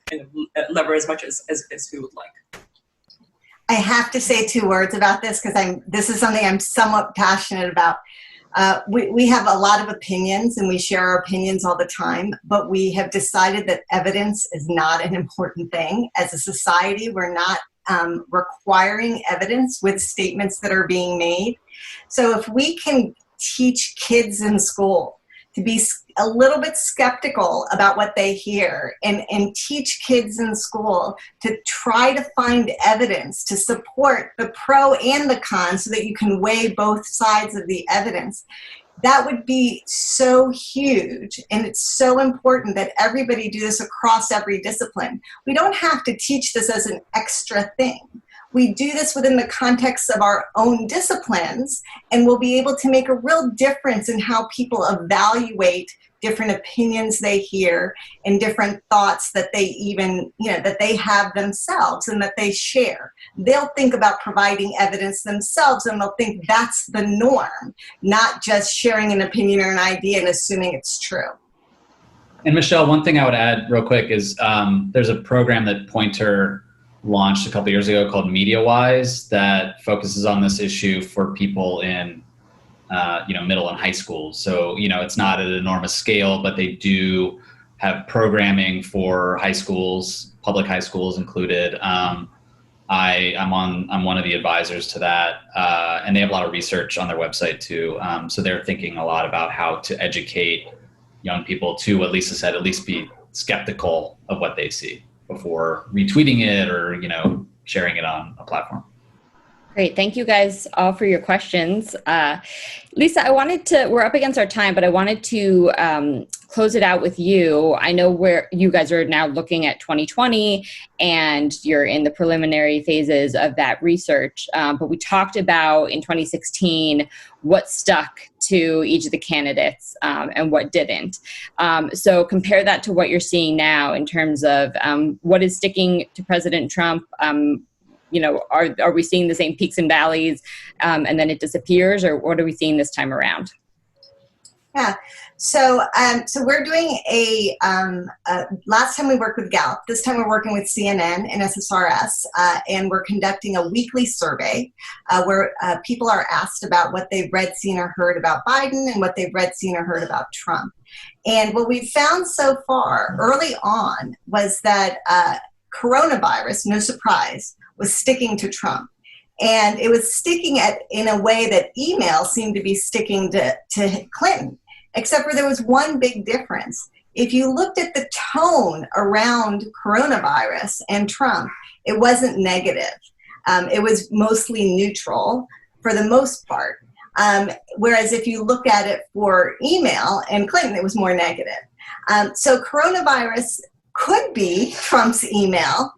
Speaker 3: kind of lever as much as we would like.
Speaker 4: I have to say 2 words about this because this is something I'm somewhat passionate about. We have a lot of opinions, and we share our opinions all the time, but we have decided that evidence is not an important thing. As a society, we're not requiring evidence with statements that are being made. So if we can teach kids in school to be a little bit skeptical about what they hear, and teach kids in school to try to find evidence to support the pro and the con so that you can weigh both sides of the evidence, that would be so huge. And it's so important that everybody do this across every discipline. We don't have to teach this as an extra thing. we do this within the context of our own disciplines, and we'll be able to make a real difference in how people evaluate different opinions they hear and different thoughts that they even, that they have themselves and that they share. They'll think about providing evidence themselves, and they'll think that's the norm, not just sharing an opinion or an idea and assuming it's true.
Speaker 6: And Michelle, one thing I would add real quick is there's a program that Poynter launched a couple years ago called MediaWise that focuses on this issue for people in middle and high schools. So, it's not at an enormous scale, but they do have programming for high schools, public high schools included. I'm one of the advisors to that, and they have a lot of research on their website too. So they're thinking a lot about how to educate young people to, what Lisa said, at least be skeptical of what they see before retweeting it or, sharing it on a platform.
Speaker 2: Great. Thank you guys all for your questions. Lisa, we're up against our time, but I wanted to close it out with you. I know where you guys are now looking at 2020 and you're in the preliminary phases of that research. But we talked about in 2016 what stuck to each of the candidates and what didn't. So compare that to what you're seeing now in terms of what is sticking to President Trump. Are we seeing the same peaks and valleys and then it disappears, or what are we seeing this time around?
Speaker 4: Yeah, so we're doing last time we worked with Gallup, this time we're working with CNN and SSRS, and we're conducting a weekly survey where people are asked about what they've read, seen, or heard about Biden and what they've read, seen, or heard about Trump. And what we've found so far early on was that coronavirus, no surprise, was sticking to Trump. And it was sticking in a way that email seemed to be sticking to Clinton, except for there was one big difference. If you looked at the tone around coronavirus and Trump, it wasn't negative. It was mostly neutral for the most part. Whereas if you look at it for email and Clinton, it was more negative. So coronavirus could be Trump's email.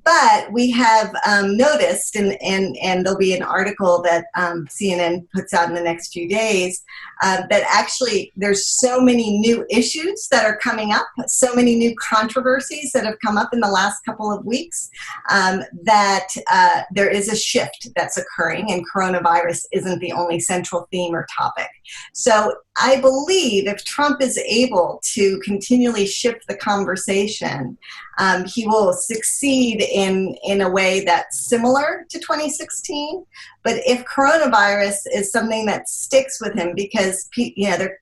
Speaker 4: But we have noticed, and there'll be an article that CNN puts out in the next few days, that actually there's so many new issues that are coming up, so many new controversies that have come up in the last couple of weeks, that there is a shift that's occurring, and coronavirus isn't the only central theme or topic. So I believe if Trump is able to continually shift the conversation, he will succeed in a way that's similar to 2016. But if coronavirus is something that sticks with him because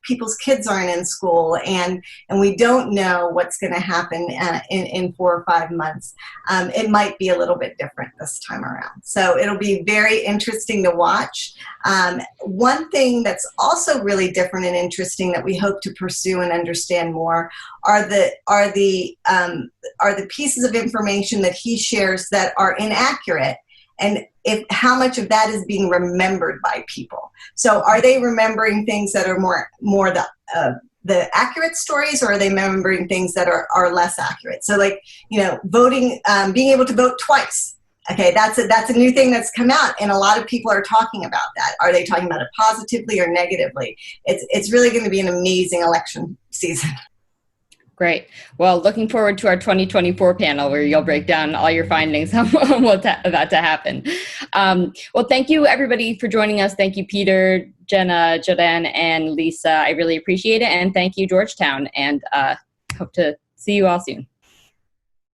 Speaker 4: people's kids aren't in school and we don't know what's going to happen in 4 or 5 months, it might be a little bit different this time around. So it'll be very interesting to watch. One thing that's also really different and interesting that we hope to pursue and understand more are the pieces of information that he shares that are inaccurate, and how much of that is being remembered by people. So are they remembering things that are more the accurate stories, or are they remembering things that are less accurate? So voting, being able to vote twice. Okay, that's a new thing that's come out, and a lot of people are talking about that. Are they talking about it positively or negatively? It's really going to be an amazing election season.
Speaker 2: Great. Well, looking forward to our 2024 panel where you'll break down all your findings on what's about to happen. Well, thank you, everybody, for joining us. Thank you, Peter, Jenna, Jodan, and Lisa. I really appreciate it. And thank you, Georgetown. And hope to see you all soon.